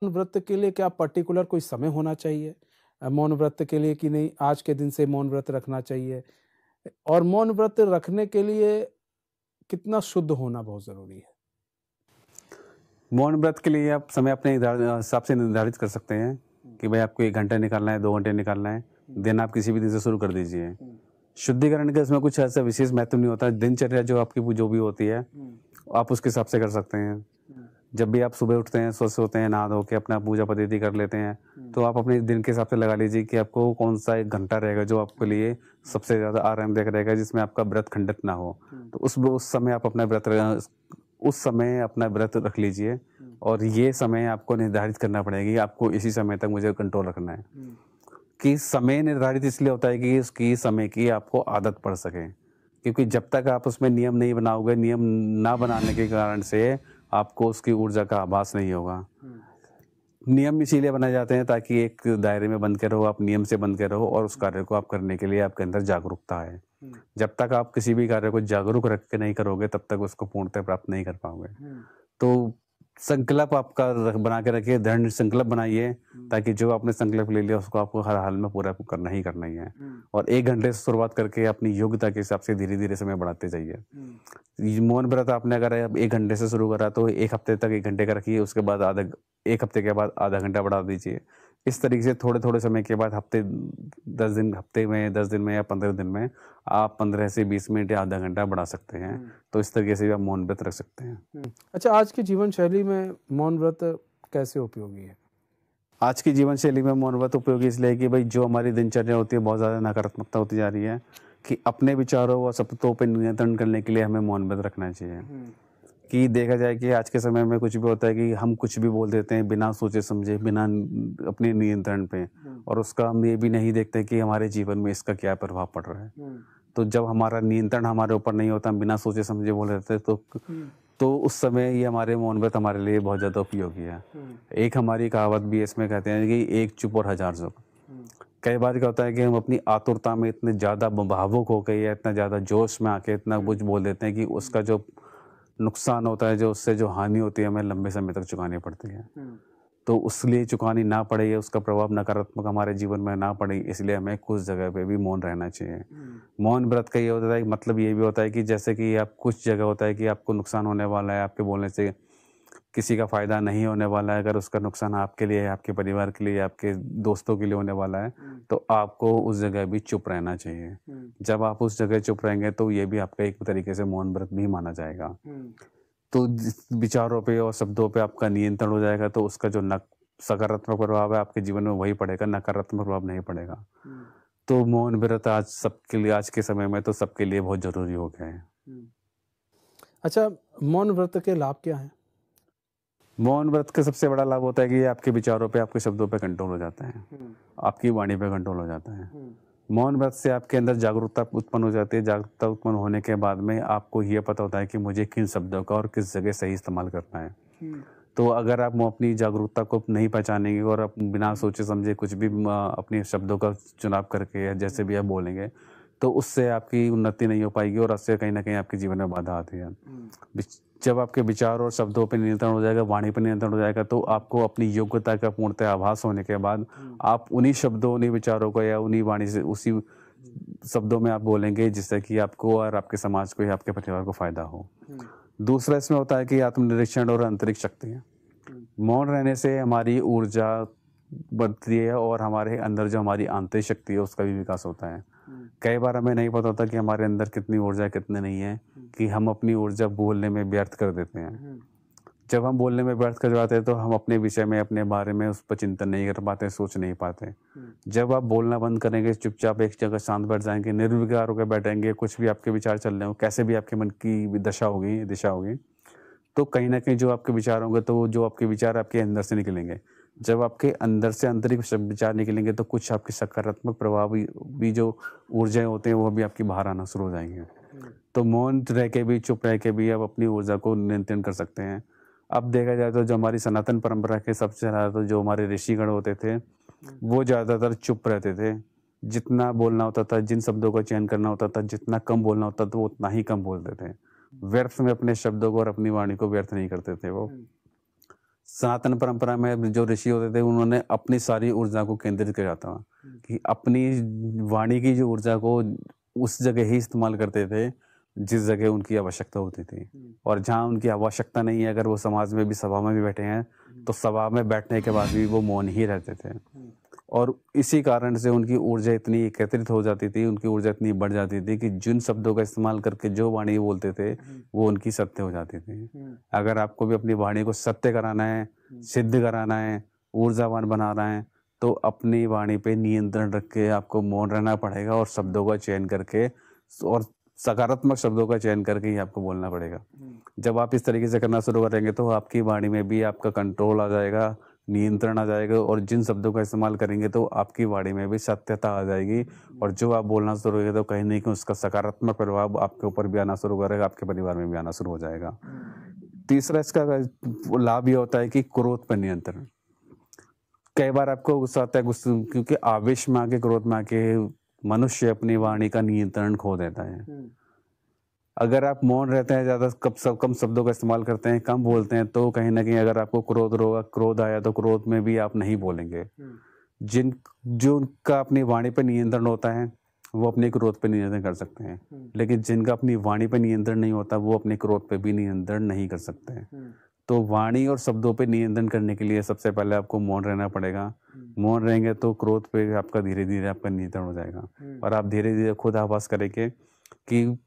व्रत के लिए क्या पर्टिकुलर कोई समय होना चाहिए? मौन व्रत के लिए कि नहीं आज के दिन से मौन व्रत रखना चाहिए? और मौन व्रत रखने के लिए कितना शुद्ध होना बहुत ज़रूरी है? मौन व्रत के लिए आप समय अपने हिसाब से निर्धारित कर सकते हैं कि भाई आपको 1 घंटा निकालना है, 2 घंटे निकालना है। दिन आप किसी भी दिन से शुरू कर दीजिए। शुद्धिकरण का इसमें कुछ ऐसा विशेष महत्व नहीं होता है। दिनचर्या जो आपकी जो भी होती है, आप उसके हिसाब से कर सकते हैं। जब भी आप सुबह उठते हैं, स्वस्थ होते हैं, नहा धो के अपना पूजा पद्धति कर लेते हैं, तो आप अपने दिन के हिसाब से लगा लीजिए कि आपको कौन-सा 1 घंटा रहेगा जो आपके लिए सबसे ज़्यादा आरामदायक रहेगा, जिसमें आपका व्रत खंडित ना हो। तो उस समय आप अपना उस समय अपना व्रत रख लीजिए और ये समय आपको निर्धारित करना पड़ेगा कि आपको इसी समय तक मुझे कंट्रोल रखना है। कि समय निर्धारित इसलिए होता है कि उसकी समय की आपको आदत पड़ सके। क्योंकि जब तक आप उसमें नियम नहीं बनाओगे, नियम ना बनाने के कारण से आपको उसकी ऊर्जा का आभास नहीं होगा। नियम इसीलिए बनाए जाते हैं ताकि एक दायरे में बंध के रहो, आप नियम से बंध के रहो और उस कार्य को आप करने के लिए आपके अंदर जागरूकता है। जब तक आप किसी भी कार्य को जागरूक रख के नहीं करोगे, तब तक उसको पूर्णतः प्राप्त नहीं कर पाओगे। तो संकल्प आपका बना के रखिए, दृढ़ संकल्प बनाइए ताकि जो आपने संकल्प ले लिया उसको आपको हर हाल में पूरा करना ही है। और 1 घंटे से शुरुआत करके अपनी योग्यता के हिसाब से धीरे-धीरे समय बढ़ाते जाइए। ये मौन व्रत आपने अगर 1 घंटे से शुरू करा तो 1 हफ्ते तक 1 घंटे का रखिए, उसके बाद 1 हफ्ते के बाद आधा घंटा बढ़ा दीजिए। इस तरीके से थोड़े-थोड़े समय के बाद हफ्ते में 10 दिन में या 15 दिन में आप 15 से 20 मिनट या आधा घंटा बढ़ा सकते हैं। तो इस तरीके से भी आप मौन व्रत रख सकते हैं। अच्छा आज की जीवन शैली में मौन व्रत कैसे उपयोगी है? आज की जीवन शैली में मौन व्रत उपयोगी इसलिए है कि भाई जो हमारी दिनचर्या होती है बहुत ज़्यादा नकारात्मकता होती जा रही है कि अपने विचारों व शब्दों पे नियंत्रण करने के लिए हमें मौन व्रत रखना चाहिए। कि देखा जाए कि आज के समय में कुछ भी होता है कि हम कुछ भी बोल देते हैं बिना सोचे समझे, बिना अपने नियंत्रण पे और उसका हम ये भी नहीं देखते कि हमारे जीवन में इसका क्या प्रभाव पड़ रहा है। तो जब हमारा नियंत्रण हमारे ऊपर नहीं होता, हम बिना सोचे समझे बोल देते हैं तो उस समय ये हमारे मौन व्रत हमारे लिए बहुत ज़्यादा उपयोगी है। एक हमारी कहावत भी है, इसमें कहते हैं कि एक चुप और हज़ार चुप। कई बार क्या होता है कि हम अपनी आतुरता में इतने ज़्यादा भावुक हो गए या इतना ज़्यादा जोश में आके इतना कुछ बोल देते हैं कि उसका जो नुकसान होता है, जो उससे जो हानि होती है, हमें लंबे समय तक चुकानी पड़ती है। तो उसलिए चुकानी ना पड़े या उसका प्रभाव नकारात्मक हमारे जीवन में ना पड़े, इसलिए हमें कुछ जगह पे भी मौन रहना चाहिए। मौन व्रत का ये होता है मतलब ये भी होता है कि जैसे कि आप कुछ जगह होता है कि आपको नुकसान होने वाला है, आपके बोलने से किसी का फ़ायदा नहीं होने वाला है, अगर उसका नुकसान आपके लिए, आपके परिवार के लिए, आपके दोस्तों के लिए होने वाला है, तो आपको उस जगह भी चुप रहना चाहिए। जब आप उस जगह चुप रहेंगे, तो ये भी आपका एक तरीके से मौन व्रत भी माना जाएगा। तो जिस विचारों पे और शब्दों पे आपका नियंत्रण हो जाएगा, तो उसका जो सकारात्मक प्रभाव है आपके जीवन में वही पड़ेगा, नकारात्मक प्रभाव नहीं पड़ेगा। तो मौन व्रत आज सबके लिए आज के समय में तो सबके लिए बहुत ज़रूरी हो गया है। अच्छा मौन व्रत के लाभ क्या हैं? मौन व्रत का सबसे बड़ा लाभ होता है कि आपके विचारों पे, आपके शब्दों पे कंट्रोल हो जाता है। आपकी वाणी पे कंट्रोल हो जाता है। मौन व्रत से आपके अंदर जागरूकता उत्पन्न हो जाती है। जागरूकता उत्पन्न होने के बाद में आपको ये पता होता है कि मुझे किन शब्दों का और किस जगह सही इस्तेमाल करना है। तो अगर आप अपनी जागरूकता को नहीं पहचानेंगे और आप बिना सोचे समझे कुछ भी अपने शब्दों का चुनाव करके या जैसे भी आप बोलेंगे, तो उससे आपकी उन्नति नहीं हो पाएगी और उससे कहीं न कहीं आपके जीवन में बाधा आती है। जब आपके विचार और शब्दों पे नियंत्रण हो जाएगा, वाणी पे नियंत्रण हो जाएगा, तो आपको अपनी योग्यता का पूर्णतः आभास होने के बाद आप उन्हीं शब्दों, उन्हीं विचारों को या उन्हीं वाणी से उसी शब्दों में आप बोलेंगे जिससे कि आपको और आपके समाज को या आपके परिवार को फ़ायदा हो। दूसरा इसमें होता है कि आत्मनिरीक्षण और आंतरिक शक्ति है। मौन रहने से हमारी ऊर्जा बढ़ती है और हमारे अंदर जो हमारी आंतरिक शक्ति है उसका भी विकास होता है। कई बार हमें नहीं पता होता कि हमारे अंदर कितनी ऊर्जा है, कितनी नहीं है, कि हम अपनी ऊर्जा बोलने में व्यर्थ कर देते हैं। जब हम बोलने में व्यर्थ कर जाते हैं तो हम अपने विषय में, अपने बारे में उस पर चिंतन नहीं कर पाते, सोच नहीं पाते। जब आप बोलना बंद करेंगे, चुपचाप एक जगह शांत बैठ जाएँगे, निर्विकार होकर बैठेंगे, कुछ भी आपके विचार चल रहे हो, कैसे भी आपके मन की दिशा होगी, तो कहीं न कहीं जो आपके विचार होंगे, तो जो आपके विचार आपके अंदर से निकलेंगे। जब आपके अंदर से आंतरिक विचार निकलेंगे, तो कुछ आपके सकारात्मक प्रभाव भी जो ऊर्जाएँ होते हैं, वो भी आपकी बाहर आना शुरू हो जाएँगी। तो मौन रह के भी, चुप रह के भी आप अपनी ऊर्जा को नियंत्रण कर सकते हैं। अब देखा जाए तो जो हमारी सनातन परंपरा के सबसे ज़्यादा तो जो हमारे ऋषिगण होते थे, वो ज़्यादातर चुप रहते थे। जितना बोलना होता था, जिन शब्दों का चयन करना होता था, जितना कम बोलना होता था, वो उतना ही कम बोलते थे। व्यर्थ में अपने शब्दों को और अपनी वाणी को व्यर्थ नहीं करते थे वो। सनातन परंपरा में जो ऋषि होते थे उन्होंने अपनी सारी ऊर्जा को केंद्रित किया था कि अपनी वाणी की जो ऊर्जा को उस जगह ही इस्तेमाल करते थे जिस जगह उनकी आवश्यकता होती थी, और जहाँ उनकी आवश्यकता नहीं है, अगर वो समाज में भी, सभा में भी बैठे हैं, तो सभा में बैठने के बाद भी वो मौन ही रहते थे। और इसी कारण से उनकी ऊर्जा इतनी एकत्रित हो जाती थी, उनकी ऊर्जा इतनी बढ़ जाती थी कि जिन शब्दों का इस्तेमाल करके जो वाणी बोलते थे वो उनकी सत्य हो जाती थी। अगर आपको भी अपनी वाणी को सत्य कराना है, सिद्ध कराना है, ऊर्जावान बनाना है, तो अपनी वाणी पे नियंत्रण रख के आपको मौन रहना पड़ेगा और शब्दों का चयन करके, और सकारात्मक शब्दों का चयन करके ही आपको बोलना पड़ेगा। जब आप इस तरीके से करना शुरू करेंगे तो आपकी वाणी में भी आपका कंट्रोल आ जाएगा, नियंत्रण आ जाएगा, और जिन शब्दों का इस्तेमाल करेंगे तो आपकी वाणी में भी सत्यता आ जाएगी, और जो आप बोलना शुरू करेंगे तो कहीं नहीं कहीं उसका सकारात्मक प्रभाव आपके ऊपर भी आना शुरू करेगा, आपके परिवार में भी आना शुरू हो जाएगा। तीसरा इसका लाभ ये होता है कि क्रोध पर नियंत्रण। कई बार आपको गुस्सा आता है, क्योंकि आवेश में आके, क्रोध में आके मनुष्य अपनी वाणी का नियंत्रण खो देता है। अगर आप मौन रहते हैं, ज्यादा कम शब्दों का इस्तेमाल करते हैं, कम बोलते हैं, तो कहीं ना कहीं अगर आपको क्रोध आया तो क्रोध में भी आप नहीं बोलेंगे। जो उनका अपनी वाणी पर नियंत्रण होता है वो अपने क्रोध पर नियंत्रण कर सकते हैं, लेकिन जिनका अपनी वाणी पर नियंत्रण नहीं होता वो अपने क्रोध पर भी नियंत्रण नहीं कर सकते हैं। तो वाणी और शब्दों पे नियंत्रण करने के लिए सबसे पहले आपको मौन रहना पड़ेगा। मौन रहेंगे तो क्रोध पे आपका धीरे धीरे आपका नियंत्रण हो जाएगा, और आप धीरे धीरे खुद आभास करेंगे कि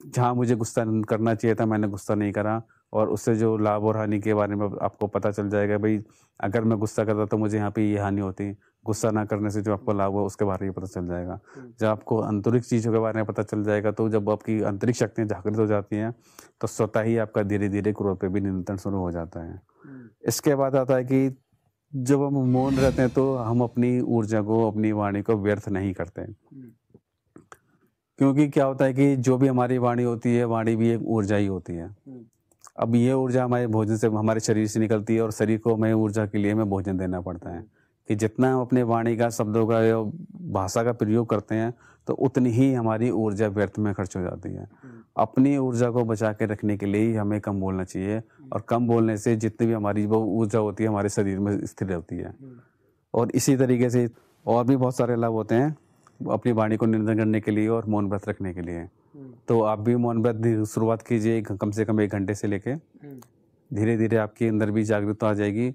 जहाँ मुझे गुस्सा करना चाहिए था मैंने गुस्सा नहीं करा, और उससे जो लाभ और हानि के बारे में आपको पता चल जाएगा। भाई अगर मैं गुस्सा करता तो मुझे यहाँ पे ये हानि होती, गुस्सा ना करने से जो आपको लाभ हो उसके बारे में पता चल जाएगा। जब आपको आंतरिक चीज़ों के बारे में पता चल जाएगा, तो जब आपकी आंतरिक शक्तियाँ जागृत हो जाती हैं तो स्वतः ही आपका धीरे धीरे क्रोध पे भी नियंत्रण शुरू हो जाता है। इसके बाद आता है कि जब हम मौन रहते हैं तो हम अपनी ऊर्जा को, अपनी वाणी को व्यर्थ नहीं करते, क्योंकि क्या होता है कि जो भी हमारी वाणी होती है, वाणी भी एक ऊर्जा ही होती है। अब ये ऊर्जा हमारे भोजन से, हमारे शरीर से निकलती है, और शरीर को हमें ऊर्जा के लिए हमें भोजन देना पड़ता है। कि जितना हम अपने वाणी का, शब्दों का या भाषा का प्रयोग करते हैं तो उतनी ही हमारी ऊर्जा व्यर्थ में खर्च हो जाती है। अपनी ऊर्जा को बचा के रखने के लिए ही हमें कम बोलना चाहिए, और कम बोलने से जितनी भी हमारी वो ऊर्जा होती है हमारे शरीर में स्थिर होती है। और इसी तरीके से और भी बहुत सारे लाभ होते हैं अपनी वाणी को नियंत्रण करने के लिए और मौन व्रत रखने के लिए। तो आप भी मौन व्रत शुरुआत कीजिए, कम से कम 1 घंटे से लेके धीरे धीरे आपके अंदर भी जागरूकता आ जाएगी,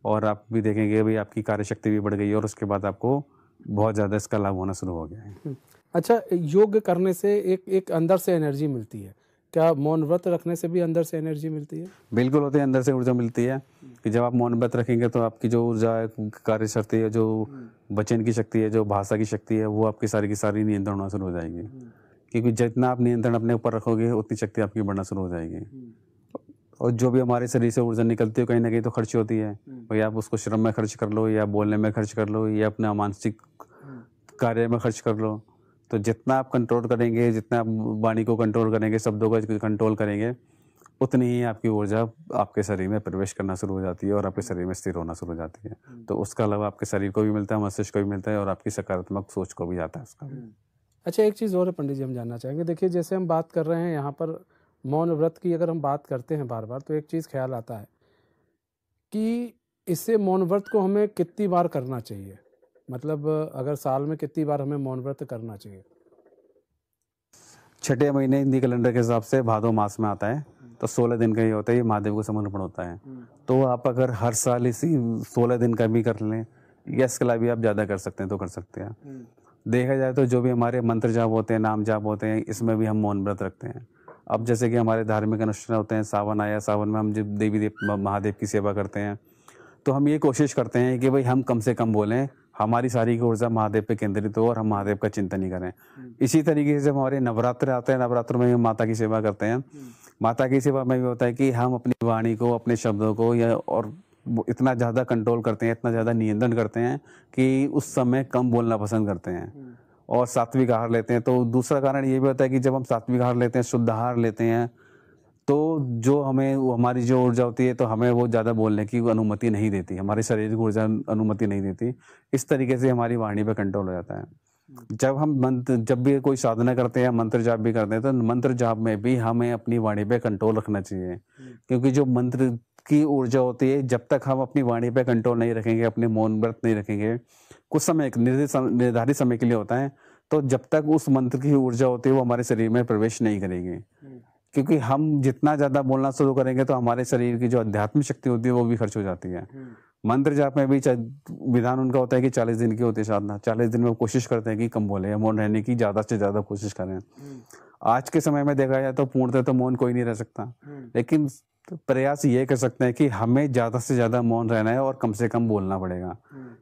और आप भी देखेंगे भाई आपकी कार्यशक्ति भी बढ़ गई है, और उसके बाद आपको बहुत ज़्यादा इसका लाभ होना शुरू हो गया है। अच्छा, योग करने से एक अंदर से एनर्जी मिलती है, क्या मौन व्रत रखने से भी अंदर से एनर्जी मिलती है? बिल्कुल होती है, अंदर से ऊर्जा मिलती है। कि जब आप मौन व्रत रखेंगे तो आपकी जो ऊर्जा है, कार्य शक्ति है, जो वचन की शक्ति है, जो भाषा की शक्ति है, वो आपकी सारी की सारी नियंत्रण होना शुरू हो जाएगी। क्योंकि जितना आप नियंत्रण अपने ऊपर रखोगे उतनी शक्ति आपकी बढ़ना शुरू हो जाएगी। और जो भी हमारे शरीर से ऊर्जा निकलती है कहीं ना कहीं तो खर्च होती है, भाई आप उसको श्रम में खर्च कर लो, या बोलने में खर्च कर लो, या अपना मानसिक कार्य में खर्च कर लो। तो जितना आप कंट्रोल करेंगे, जितना आप वाणी को कंट्रोल करेंगे, शब्दों को कंट्रोल करेंगे, उतनी ही आपकी ऊर्जा आपके शरीर में प्रवेश करना शुरू हो जाती है और आपके शरीर में स्थिर होना शुरू हो जाती है। तो उसका लाभ आपके शरीर को भी मिलता है, मस्तिष्क को भी मिलता है, और आपकी सकारात्मक सोच को भी आता है उसका। अच्छा, एक चीज़ और है पंडित जी, हम जानना चाहेंगे। देखिए, जैसे हम बात कर रहे हैं यहाँ पर मौन व्रत की, अगर हम बात करते हैं बार बार, तो एक चीज़ ख्याल आता है कि इससे मौन व्रत को हमें कितनी बार करना चाहिए, मतलब अगर साल में कितनी बार हमें मौन व्रत करना चाहिए? 6 महीने हिंदी कैलेंडर के हिसाब से भादो मास में आता है, तो 16 दिन का ही होता है, ये महादेव को समर्पण होता है। तो आप अगर हर साल इसी 16 दिन का भी कर लें, या इसके अलावा भी आप ज़्यादा कर सकते हैं तो कर सकते हैं। देखा जाए तो जो भी हमारे मंत्र जाप होते हैं, नाम जाप होते हैं, इसमें भी हम मौन व्रत रखते हैं। अब जैसे कि हमारे धार्मिक अनुष्ठान होते हैं, सावन आया, सावन में हम जब देवी महादेव की सेवा करते हैं, तो हम ये कोशिश करते हैं कि भाई हम कम से कम बोलें, हमारी सारी ऊर्जा महादेव पे केंद्रित हो और हम महादेव का चिंतन ही करें। इसी तरीके से जब हमारे नवरात्र आते हैं, नवरात्र में हम माता की सेवा करते हैं। माता की सेवा में भी होता है कि हम अपनी वाणी को, अपने शब्दों को, या और इतना ज़्यादा कंट्रोल करते हैं, इतना ज़्यादा नियंत्रण करते हैं कि उस समय कम बोलना पसंद करते हैं, और सात्विक आहार लेते हैं। तो दूसरा कारण ये भी होता है कि जब हम सात्विक आहार लेते हैं, शुद्ध आहार लेते हैं, तो जो हमें हमारी जो ऊर्जा होती है, तो हमें वो ज़्यादा बोलने की अनुमति नहीं देती, हमारे शरीर की ऊर्जा अनुमति नहीं देती। इस तरीके से हमारी वाणी पर कंट्रोल हो जाता है। जब भी कोई साधना करते हैं, मंत्र जाप भी करते हैं, तो मंत्र जाप में भी हमें अपनी वाणी पे कंट्रोल रखना चाहिए, क्योंकि जो मंत्र की ऊर्जा होती है, जब तक हम अपनी वाणी पे कंट्रोल नहीं रखेंगे, अपने मौन व्रत नहीं रखेंगे, कुछ समय निर्धारित समय के लिए होता है, तो जब तक उस मंत्र की ऊर्जा होती है वो हमारे शरीर में प्रवेश नहीं करेगी। क्योंकि हम जितना ज्यादा बोलना शुरू करेंगे तो हमारे शरीर की जो आध्यात्मिक शक्ति होती है वो भी खर्च हो जाती है। मंत्र जाप में भी विधान उनका होता है कि 40 दिन की होती है साधना, 40 दिन में कोशिश करते हैं कि कम बोले, मौन रहने की ज्यादा से ज्यादा कोशिश करें। आज के समय में देखा जाए तो पूर्णतः तो मौन कोई नहीं रह सकता, लेकिन प्रयास ये कर सकते हैं कि हमें ज्यादा से ज्यादा मौन रहना है और कम से कम बोलना पड़ेगा।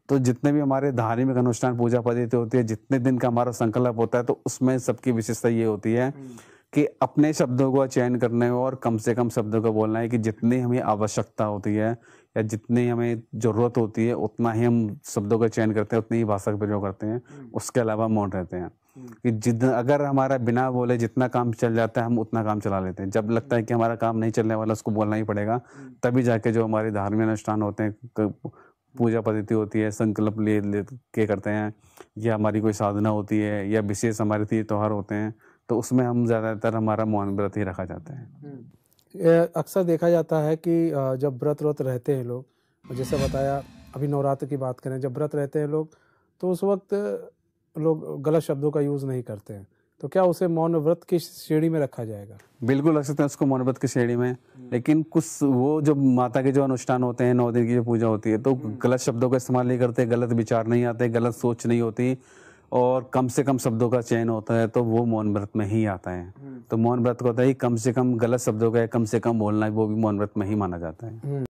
तो जितने भी हमारे धार्मिक अनुष्ठान पूजा पद्धति होती है, जितने दिन का हमारा संकल्प होता है, तो उसमें सबकी विशेषता ये होती है कि अपने शब्दों को चयन करने और कम से कम शब्दों को बोलना है कि जितनी हमें आवश्यकता होती है या जितनी हमें जरूरत होती है उतना ही हम शब्दों का चयन करते हैं, उतनी ही भाषा का प्रयोग करते हैं, उसके अलावा मौन रहते हैं। कि अगर हमारा बिना बोले जितना काम चल जाता है हम उतना काम चला लेते हैं। जब लगता है कि हमारा काम नहीं चलने वाला, उसको बोलना ही पड़ेगा, तभी जाके जो हमारे धार्मिक अनुष्ठान होते हैं, पूजा पद्धति होती है, संकल्प ले के करते हैं, या हमारी कोई साधना होती है या विशेष हमारे तीज त्योहार होते हैं, तो उसमें हम ज़्यादातर हमारा मौन व्रत ही रखा जाता है। अक्सर देखा जाता है कि जब व्रत रहते हैं लोग, जैसे बताया अभी नवरात्र की बात करें, जब व्रत रहते हैं लोग तो उस वक्त लोग गलत शब्दों का यूज़ नहीं करते हैं, तो क्या उसे मौन व्रत की श्रेणी में रखा जाएगा? बिल्कुल रख सकते हैं उसको मौन व्रत की श्रेणी में, लेकिन कुछ वो जो माता के जो अनुष्ठान होते हैं, 9 दिन की जो पूजा होती है, तो गलत शब्दों का इस्तेमाल नहीं करते, गलत विचार नहीं आते, गलत सोच नहीं होती और कम से कम शब्दों का चयन होता है, तो वो मौन व्रत में ही आता है। तो मौन व्रत को होता है कम से कम गलत शब्दों का कम से कम बोलना, वो भी मौन व्रत में ही माना जाता है।